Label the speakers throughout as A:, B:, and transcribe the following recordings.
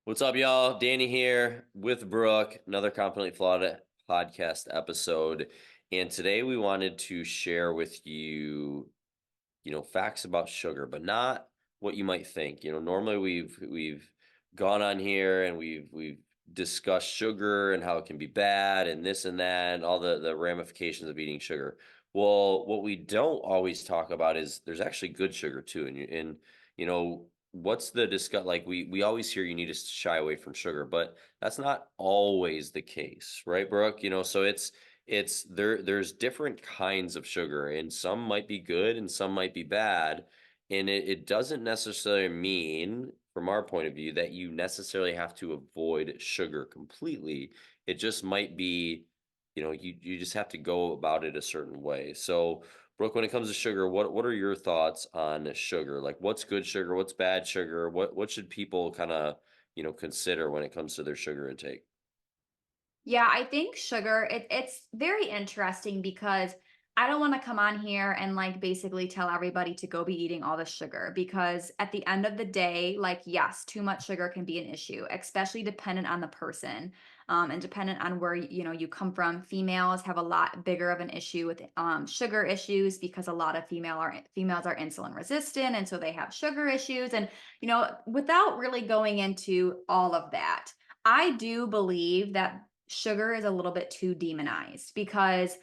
A: What's up, y'all? Danny here with Brooke, another Confidently Flawed podcast episode. And today we wanted to share with you, facts about sugar, but not what you might think. Normally we've gone on here and we've discussed sugar and how it can be bad and this and that and all the ramifications of eating sugar. Well, what we don't always talk about is there's actually good sugar too. What's the discuss like we always hear you need to shy away from sugar, but that's not always the case, right, Brooke? So there's different kinds of sugar, and some might be good and some might be bad. And it doesn't necessarily mean, from our point of view, that you necessarily have to avoid sugar completely. It just might be, you just have to go about it a certain way. So Brooke, when it comes to sugar, what are your thoughts on sugar? Like, what's good sugar? What's bad sugar? What should people kind of, consider when it comes to their sugar intake?
B: Yeah, I think sugar, it's very interesting because I don't want to come on here and like basically tell everybody to go be eating all the sugar because at the end of the day, like, yes, too much sugar can be an issue, especially dependent on the person, and dependent on where you come from. Females have a lot bigger of an issue with sugar issues because a lot of females are insulin resistant, and so they have sugar issues. And without really going into all of that, I do believe that sugar is a little bit too demonized because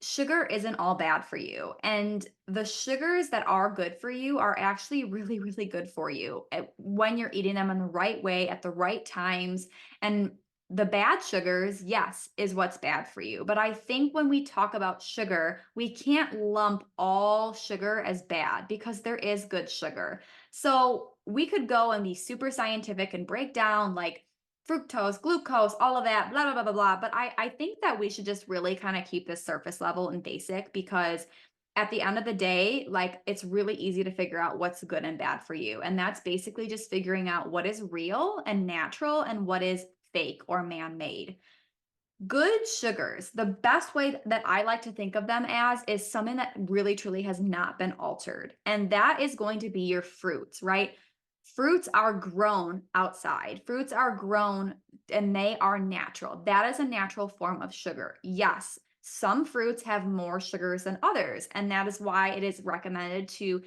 B: sugar isn't all bad for you. And the sugars that are good for you are actually really, really good for you when you're eating them in the right way at the right times. And the bad sugars, yes, is what's bad for you. But I think when we talk about sugar, we can't lump all sugar as bad because there is good sugar. So we could go and be super scientific and break down like fructose, glucose, all of that, blah, blah, blah, blah, blah. But I think that we should just really kind of keep this surface level and basic because at the end of the day, like it's really easy to figure out what's good and bad for you. And that's basically just figuring out what is real and natural and what is fake or man made. Good sugars, the best way that I like to think of them as is something that really truly has not been altered. And that is going to be your fruits, right? Fruits are grown outside. Fruits are grown and they are natural. That is a natural form of sugar. Yes, some fruits have more sugars than others. And that is why it is recommended to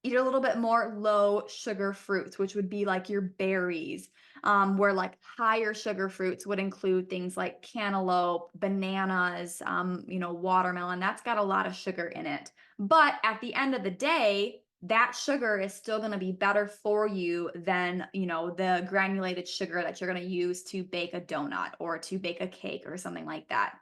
B: eat a little bit more low sugar fruits, which would be like your berries, where like higher sugar fruits would include things like cantaloupe, bananas, watermelon. That's got a lot of sugar in it. But at the end of the day, that sugar is still going to be better for you than, the granulated sugar that you're going to use to bake a donut or to bake a cake or something like that.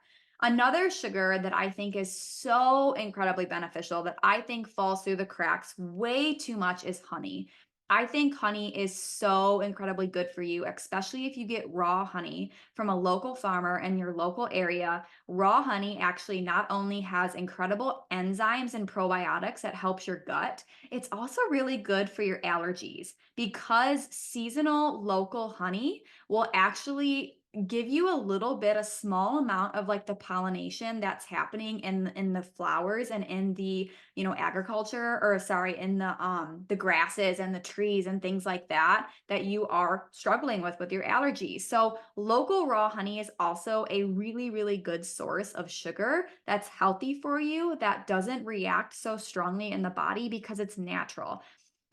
B: Another sugar that I think is so incredibly beneficial that I think falls through the cracks way too much is honey. I think honey is so incredibly good for you, especially if you get raw honey from a local farmer in your local area. Raw honey actually not only has incredible enzymes and probiotics that helps your gut, it's also really good for your allergies because seasonal local honey will actually give you a little bit, a small amount of like the pollination that's happening in the flowers and in the agriculture, or sorry, in the grasses and the trees and things like that that you are struggling with your allergies. So local raw honey is also a really, really good source of sugar that's healthy for you, that doesn't react so strongly in the body because it's natural.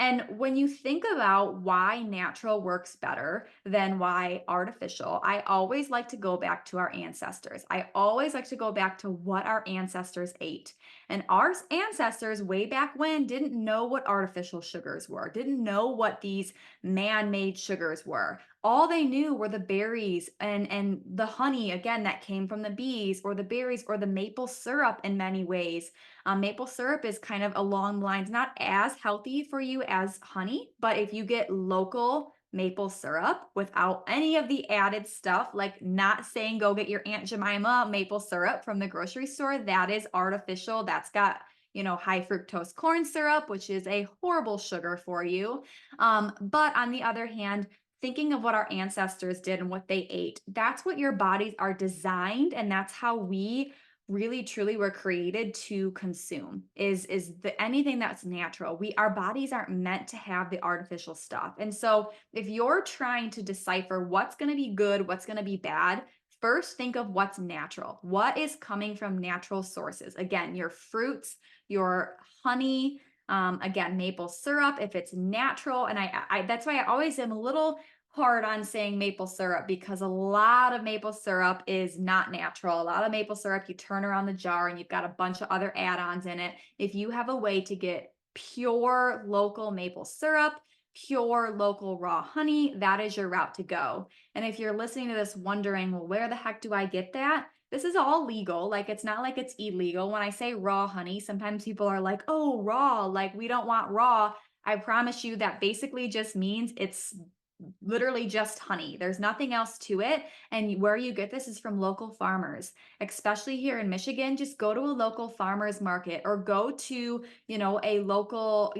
B: And when you think about why natural works better than why artificial, I always like to go back to our ancestors. I always like to go back to what our ancestors ate. And our ancestors, way back when, didn't know what artificial sugars were, didn't know what these man made sugars were. All they knew were the berries and the honey, again, that came from the bees, or the berries, or the maple syrup in many ways. Maple syrup is kind of along the lines, not as healthy for you as honey, but if you get local maple syrup without any of the added stuff, like not saying go get your Aunt Jemima maple syrup from the grocery store, that is artificial. That's got high fructose corn syrup, which is a horrible sugar for you. But on the other hand, thinking of what our ancestors did and what they ate, that's what your bodies are designed, and that's how we really truly were created to consume is the anything that's natural. Our bodies aren't meant to have the artificial stuff. And so if you're trying to decipher what's going to be good, what's going to be bad, first think of what's natural. What is coming from natural sources? Again, your fruits, your honey, again, maple syrup, if it's natural. And I that's why I always am a little hard on saying maple syrup because a lot of maple syrup is not natural. A lot of maple syrup, you turn around the jar and you've got a bunch of other add-ons in it. If you have a way to get pure local maple syrup, pure local raw honey, that is your route to go. And if you're listening to this wondering, well, where the heck do I get that? This is all legal. Like, it's not like it's illegal. When I say raw honey, sometimes people are like, oh, raw, like we don't want raw. I promise you that basically just means it's literally just honey. There's nothing else to it. And where you get this is from local farmers, especially here in Michigan. Just go to a local farmers market or go to, a local,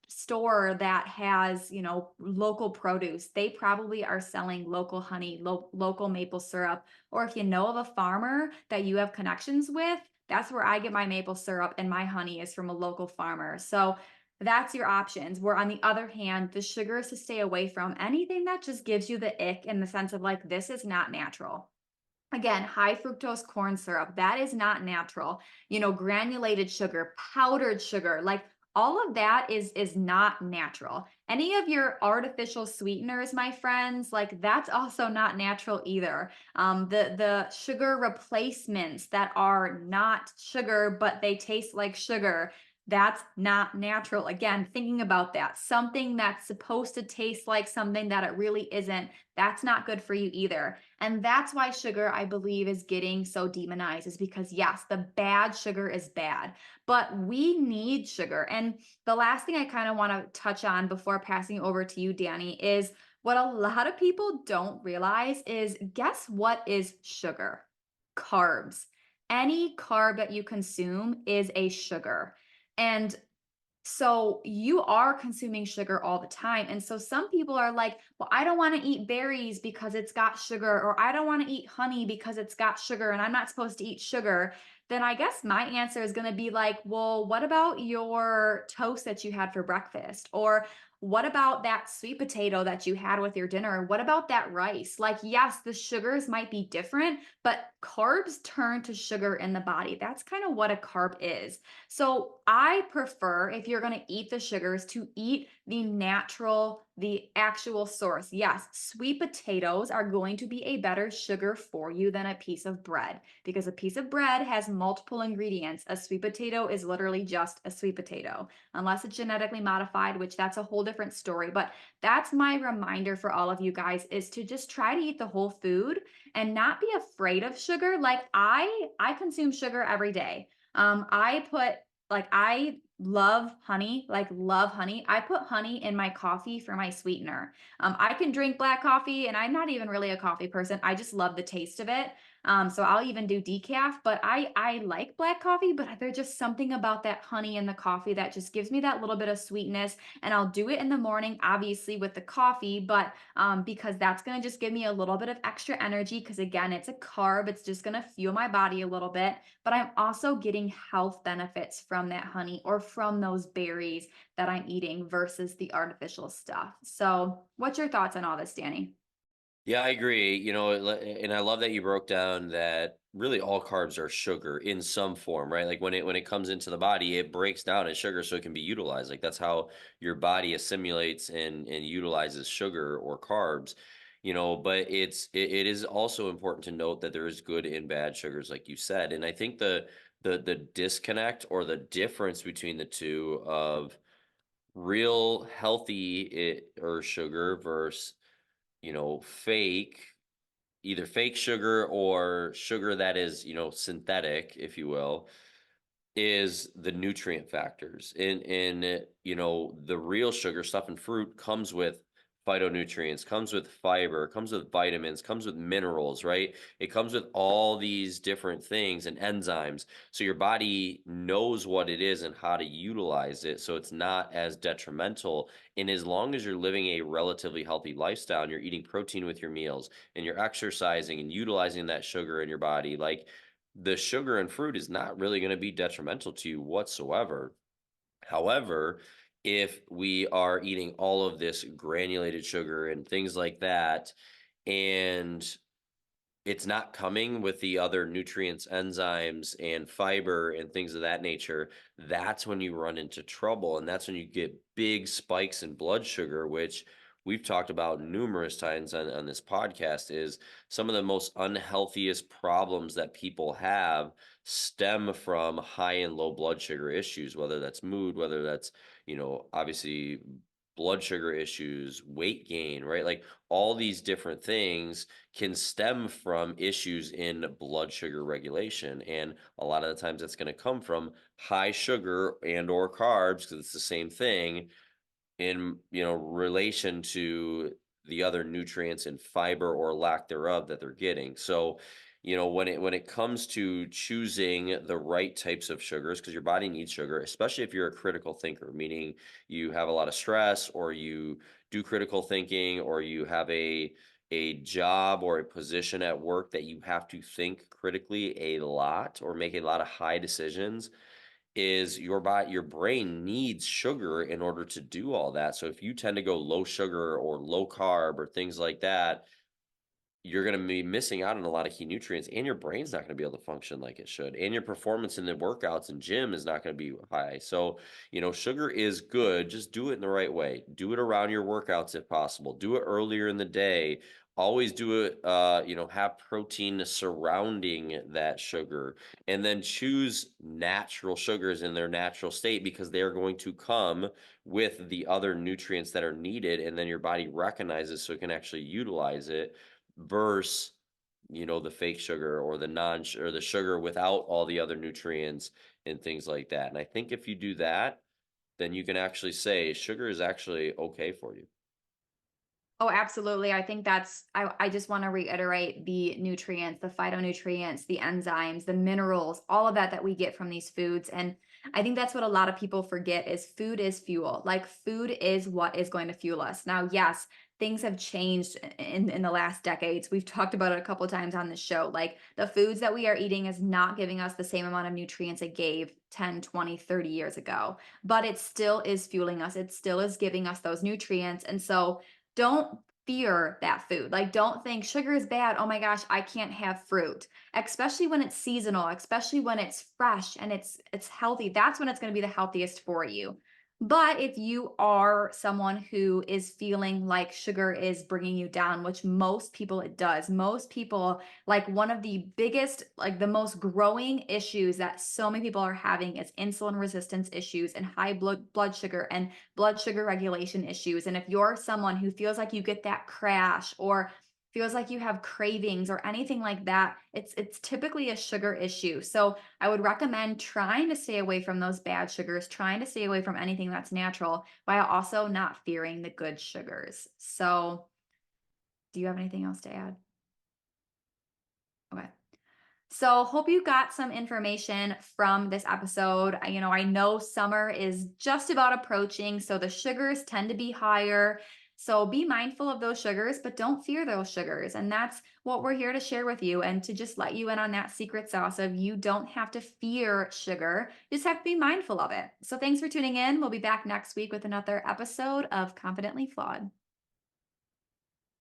B: store that has, local produce. They probably are selling local honey, local maple syrup. Or if you know of a farmer that you have connections with, that's where I get my maple syrup and my honey is from a local farmer. So that's your options. Where on the other hand, the sugar is to stay away from anything that just gives you the ick in the sense of like, this is not natural. Again, high fructose corn syrup, that is not natural. Granulated sugar, powdered sugar, like all of that is not natural. Any of your artificial sweeteners, my friends, like that's also not natural either. The sugar replacements that are not sugar, but they taste like sugar, that's not natural. Again, thinking about that, something that's supposed to taste like something that it really isn't, that's not good for you either. And that's why sugar, I believe, is getting so demonized, is because, yes, the bad sugar is bad, but we need sugar. And the last thing I kind of want to touch on before passing over to you, Danny, is what a lot of people don't realize is guess what is sugar? Carbs. Any carb that you consume is a sugar. And so you are consuming sugar all the time. And so some people are like, well, I don't want to eat berries because it's got sugar, or I don't want to eat honey because it's got sugar and I'm not supposed to eat sugar. Then I guess my answer is going to be like, well, what about your toast that you had for breakfast? Or what about that sweet potato that you had with your dinner? What about that rice? Like, yes, the sugars might be different, but carbs turn to sugar in the body. That's kind of what a carb is. So I prefer, if you're going to eat the sugars, to eat the natural, the actual source. Yes, sweet potatoes are going to be a better sugar for you than a piece of bread because a piece of bread has multiple ingredients. A sweet potato is literally just a sweet potato, unless it's genetically modified, which that's a whole different story. But that's my reminder for all of you guys, is to just try to eat the whole food and not be afraid of sugar. Like I consume sugar every day. I love honey, like love honey. I put honey in my coffee for my sweetener. I can drink black coffee and I'm not even really a coffee person. I just love the taste of it. So I'll even do decaf, but I like black coffee, but there's just something about that honey in the coffee that just gives me that little bit of sweetness. And I'll do it in the morning, obviously with the coffee, but because that's going to just give me a little bit of extra energy. Because again, it's a carb, it's just going to fuel my body a little bit, but I'm also getting health benefits from that honey or from those berries that I'm eating versus the artificial stuff. So, what's your thoughts on all this, Danny?
A: Yeah, I agree. And I love that you broke down that really all carbs are sugar in some form, right? Like when it comes into the body, it breaks down as sugar so it can be utilized. Like that's how your body assimilates and utilizes sugar or carbs. But it is also important to note that there is good and bad sugars, like you said. And I think the disconnect or the difference between the two of real healthy or sugar versus fake, either fake sugar or sugar that is, synthetic, if you will, is the nutrient factors. The real sugar stuff in fruit comes with phytonutrients, comes with fiber, comes with vitamins, comes with minerals, right? It comes with all these different things and enzymes. So your body knows what it is and how to utilize it. So it's not as detrimental. And as long as you're living a relatively healthy lifestyle and you're eating protein with your meals and you're exercising and utilizing that sugar in your body, like the sugar in fruit is not really going to be detrimental to you whatsoever. However, if we are eating all of this granulated sugar and things like that, and it's not coming with the other nutrients, enzymes, and fiber and things of that nature, that's when you run into trouble. And that's when you get big spikes in blood sugar, which we've talked about numerous times on this podcast, is some of the most unhealthiest problems that people have stem from high and low blood sugar issues, whether that's mood, whether that's, obviously blood sugar issues, weight gain, right? Like all these different things can stem from issues in blood sugar regulation, and a lot of the times that's going to come from high sugar and or carbs, because it's the same thing in relation to the other nutrients and fiber or lack thereof that they're getting. So when it comes to choosing the right types of sugars, because your body needs sugar, especially if you're a critical thinker, meaning you have a lot of stress, or you do critical thinking, or you have a job or a position at work that you have to think critically a lot or make a lot of high decisions, is your brain needs sugar in order to do all that. So if you tend to go low sugar or low carb or things like that, you're going to be missing out on a lot of key nutrients, and your brain's not going to be able to function like it should, and your performance in the workouts and gym is not going to be high. So sugar is good, just do it in the right way. Do it around your workouts if possible. Do it earlier in the day. Always do it, have protein surrounding that sugar, and then choose natural sugars in their natural state, because they are going to come with the other nutrients that are needed, and then your body recognizes so it can actually utilize it, versus the fake sugar or the non or the sugar without all the other nutrients and things like that. And I think if you do that, then you can actually say sugar is actually okay for you.
B: Oh, absolutely. I think I just want to reiterate the nutrients, the phytonutrients, the enzymes, the minerals, all of that we get from these foods. And I think that's what a lot of people forget is food is fuel. Like food is what is going to fuel us. Now, yes, things have changed in the last decades. We've talked about it a couple of times on the show. Like the foods that we are eating is not giving us the same amount of nutrients it gave 10, 20, 30 years ago, but it still is fueling us. It still is giving us those nutrients. And so don't fear that food. Like, don't think sugar is bad. Oh my gosh, I can't have fruit. Especially when it's seasonal, especially when it's fresh and it's healthy. That's when it's going to be the healthiest for you. But if you are someone who is feeling like sugar is bringing you down, which most people it does, most people, like one of the biggest, like the most growing issues that so many people are having is insulin resistance issues and high blood sugar and blood sugar regulation issues. And if you're someone who feels like you get that crash or feels like you have cravings or anything like that, it's typically a sugar issue. So I would recommend trying to stay away from those bad sugars, trying to stay away from anything that's natural while also not fearing the good sugars. So, do you have anything else to add? Okay. So, hope you got some information from this episode. I know summer is just about approaching, so the sugars tend to be higher. So, be mindful of those sugars, but don't fear those sugars. And that's what we're here to share with you and to just let you in on that secret sauce of you don't have to fear sugar, you just have to be mindful of it. So, thanks for tuning in. We'll be back next week with another episode of Confidently Flawed.